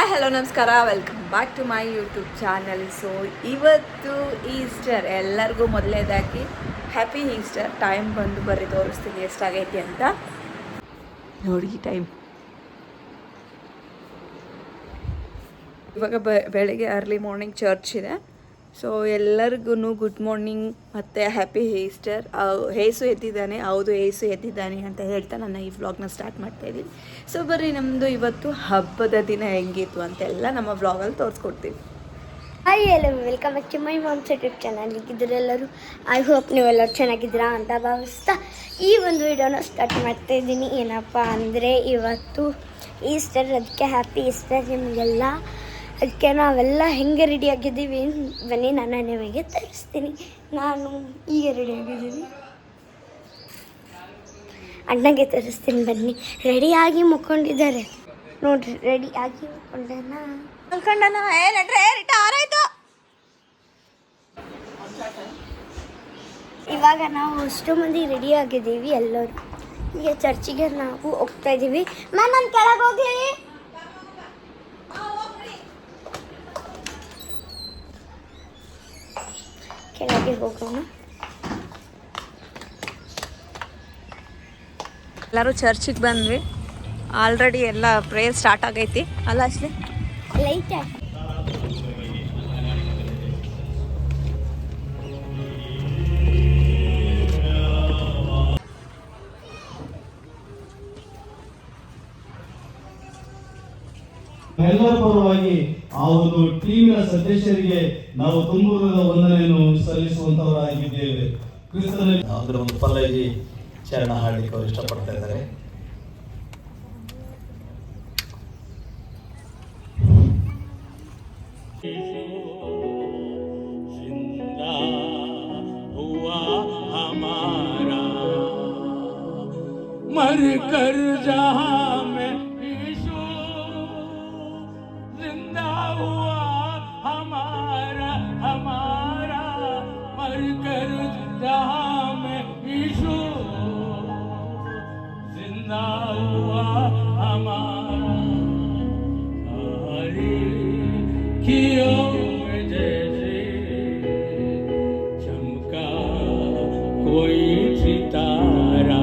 Hi hello ನಮಸ್ಕಾರ, welcome back to my YouTube channel. So ಇವತ್ತು Easter, ಎಲ್ಲರಿಗೂ ಮೊದಲನೇದಾಗಿ ಹ್ಯಾಪಿ ಈಸ್ಟರ್. ಟೈಮ್ ಬಂದು ಬರ್ರಿ ತೋರಿಸ್ತೀನಿ ಎಷ್ಟಾಗೈತಿ ಅಂತ. ನೋಡಿ ಟೈಮ್ ಇವಾಗ ಬೆಳಿಗ್ಗೆ ಅರ್ಲಿ ಮಾರ್ನಿಂಗ್ ಚರ್ಚ್ ಇದೆ. ಸೊ ಎಲ್ಲರಿಗೂ ಗುಡ್ ಮಾರ್ನಿಂಗ್ ಮತ್ತು ಹ್ಯಾಪಿ ಈಸ್ಟರ್. ಏಸು ಎದ್ದಿದ್ದಾನೆ, ಹೌದು ಏಸು ಎದ್ದಿದ್ದಾನೆ ಅಂತ ಹೇಳ್ತಾ ನನ್ನ ಈ ವ್ಲಾಗ್ನ ಸ್ಟಾರ್ಟ್ ಮಾಡ್ತಾಯಿದ್ದೀನಿ. ಸೊ ಬರ್ರಿ ನಮ್ಮದು ಇವತ್ತು ಹಬ್ಬದ ದಿನ ಹೆಂಗಿತ್ತು ಅಂತೆಲ್ಲ ನಮ್ಮ ವ್ಲಾಗಲ್ಲಿ ತೋರಿಸ್ಕೊಡ್ತೀವಿ. Hi hello welcome back to my mom's YouTube channel. ಎಲ್ಲರೂ ಐ ಹೋಪ್ ನೀವೆಲ್ಲರೂ ಚೆನ್ನಾಗಿದ್ದೀರಾ ಅಂತ ಭಾವಿಸ್ತಾ ಈ ಒಂದು ವಿಡಿಯೋನ ಸ್ಟಾರ್ಟ್ ಮಾಡ್ತಾ ಇದ್ದೀನಿ. ಏನಪ್ಪ ಅಂದರೆ ಇವತ್ತು ಈಸ್ಟರ್, ಅದಕ್ಕೆ ಹ್ಯಾಪಿ ಈಸ್ಟರ್ ನಿಮಗೆಲ್ಲ. ಅದಕ್ಕೆ ನಾವೆಲ್ಲ ಹೆಂಗೆ ರೆಡಿ ಆಗಿದ್ದೀವಿ ಬನ್ನಿ ನಾನು ನಿಮಗೆ ತೋರಿಸ್ತೀನಿ. ನಾನು ಈಗ ರೆಡಿ ಆಗಿದ್ದೀನಿ, ಅಣ್ಣಗೆ ತೋರಿಸ್ತೀನಿ ಬನ್ನಿ. ರೆಡಿಯಾಗಿ ಮುಕ್ಕೊಂಡಿದ್ದಾರೆ ನೋಡ್ರಿ, ರೆಡಿಯಾಗಿ ಮುಕ್ಕೊಂಡನ. ಇವಾಗ ನಾವು ಅಷ್ಟು ಮಂದಿ ರೆಡಿ ಆಗಿದ್ದೀವಿ ಎಲ್ಲರೂ. ಈಗ ಚರ್ಚಿಗೆ ನಾವು ಹೋಗ್ತಾ ಇದ್ದೀವಿ. ಮ್ಯಾಮ್ ನಾನು ಕೆಳಗೆ ಹೋಗ್ಲಿ? ಕೆಳಗೆ ಹೋಗೋಣ. ಎಲ್ಲರೂ ಚರ್ಚಿಗೆ ಬಂದ್ವಿ. ಆಲ್ರೆಡಿ ಎಲ್ಲ ಪ್ರೇಯರ್ ಸ್ಟಾರ್ಟ್ ಆಗೈತಿ ಅಲ್ಲ ಅಷ್ಟೇ ಲೈಟ್ ಆಗಿ. ಎಲ್ಲರ ಪರವಾಗಿ ಆ ಒಂದು ಟೀಮಿನ ಸದಸ್ಯರಿಗೆ ನಾವು ತುಂಬುವುದ ವಂದನೆಯನ್ನು ಸಲ್ಲಿಸುವಂತವರಾಗಿದ್ದೇವೆ. ಕ್ರಿಸ್ತನಲ್ಲಿ ಅದರ ಒಂದು ಪಲ್ಲವಿ ಚರಣ ಹಾಡಲಿಕ್ಕೆ ಅವರು ಇಷ್ಟಪಡ್ತಾ ಇದ್ದಾರೆ. मर कर जहां में हमारा हमारा मर कर जहां में यीशु जिंदा हुआ हमारा. खियों में जैसे चमका कोई सितारा,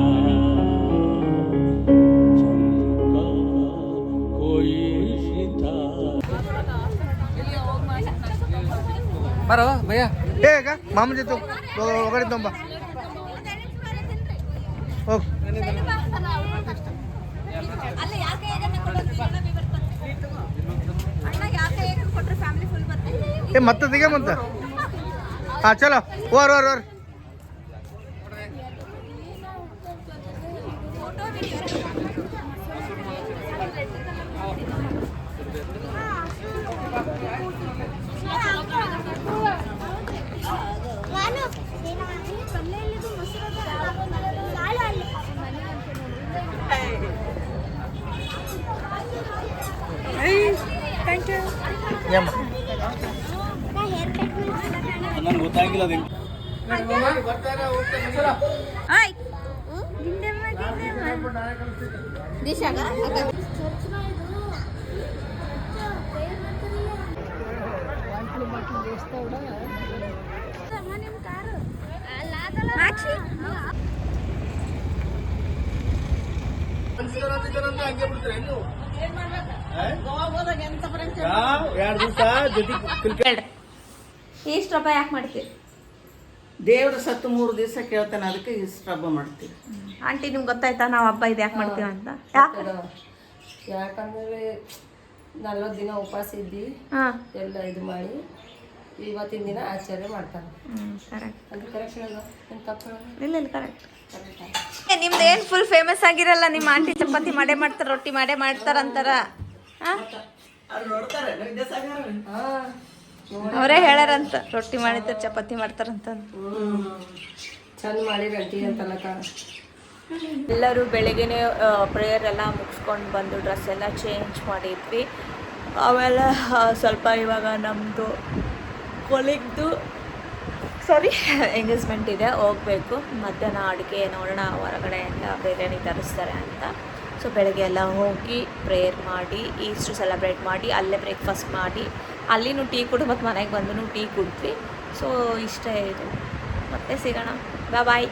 चमका कोई सितारा. ಬರೋ ಭಯ್ಯ ಹೇಗ ಮಾಮ ಜೊತೆ ಹೊಗಡೆ ತುಂಬ ಹೋಗ್. ಏ ಮತ್ತೆ ತೆಗೆ ಮತ್ತೆ. ಹಾಂ ಚಲೋ ಓರ್ ಓರ್ ಓರ್. ನನಗೆ ಗೊತ್ತಾಗಿಲ್ಲ ಅದು. ಇಷ್ಟು ಹಬ್ಬ ಯಾಕೆ ಮಾಡ್ತೀವಿ? ದೇವ್ರ ಸತ್ತು 3 ದಿವಸ ಕೇಳ್ತಾನೆ, ಅದಕ್ಕೆ ಇಷ್ಟು ಹಬ್ಬ ಮಾಡ್ತೀವಿ. ಆಂಟಿ ನಿಮ್ಗೆ ಗೊತ್ತಾಯ್ತಾ ನಾವು ಹಬ್ಬ ಇದು ಯಾಕೆ ಮಾಡ್ತೀವಿ ಅಂತ? ಯಾಕಂದ್ರೆ 40 ದಿನ ಉಪವಾಸ ಇದ್ದಿ ಎಲ್ಲ ಇದು ಮಾಡಿ ಇವತ್ತಿನ ದಿನ ಆಚರಣೆ ಮಾಡ್ತಾರೆ. ಕರೆಕ್ಟ್. ಅದು ಕರೆಕ್ಟ್ ಅಲ್ಲ, ಏನು ತಪ್ಪು? ಇಲ್ಲ ಕರೆಕ್ಟ್. ನಿಮ್ದು ಏನು ಫುಲ್ ಫೇಮಸ್ ಆಗಿರಲ್ಲ, ನಿಮ್ಮ ಆಂಟಿ ಚಪಾತಿ ಮಾಡೇ ಮಾಡ್ತಾರೆ, ರೊಟ್ಟಿ ಮಾಡೇ ಮಾಡ್ತಾರಂತಾರ. ಅವರೇ ಹೇಳ್ಯಾರಂತ, ರೊಟ್ಟಿ ಮಾಡಿದ್ರೆ ಚಪಾತಿ ಮಾಡ್ತಾರಂತ. ಚಂದ ಮಾಡಿ ಗಂಟಿ ಅಂತಲಕ್ಕ. ಎಲ್ಲರೂ ಬೆಳಗ್ಗೆನೇ ಪ್ರೇಯರ್ ಎಲ್ಲ ಮುಗಿಸ್ಕೊಂಡು ಬಂದು ಡ್ರೆಸ್ ಎಲ್ಲ ಚೇಂಜ್ ಮಾಡಿದ್ವಿ. ಆಮೇಲೆ ಸ್ವಲ್ಪ ಇವಾಗ ನಮ್ಮದು ಕೊಲಿಗ್ದು ಎಂಗೇಜ್ಮೆಂಟ್ ಇದೆ, ಹೋಗಬೇಕು. ಮಧ್ಯಾಹ್ನ ಅಡುಗೆ ನೋಡೋಣ, ಹೊರಗಡೆಯಿಂದ ಬಿರಿಯಾನಿ ತರಿಸ್ತಾರೆ ಅಂತ. ಸೊ ಬೆಳಗ್ಗೆ ಎಲ್ಲ ಹೋಗಿ ಪ್ರೇಯರ್ ಮಾಡಿ ಈಸ್ಟು ಸೆಲೆಬ್ರೇಟ್ ಮಾಡಿ ಅಲ್ಲೇ ಬ್ರೇಕ್ಫಾಸ್ಟ್ ಮಾಡಿ ಅಲ್ಲಿನೂ ಟೀ ಕುಡಿದು ಮತ್ತು ಮನೆಗೆ ಬಂದು ಟೀ ಕುಡಿದ್ವಿ. ಸೊ ಇಷ್ಟ ಇದು ಮತ್ತೆ ಸಿಗೋಣ. ಬಾಯ್.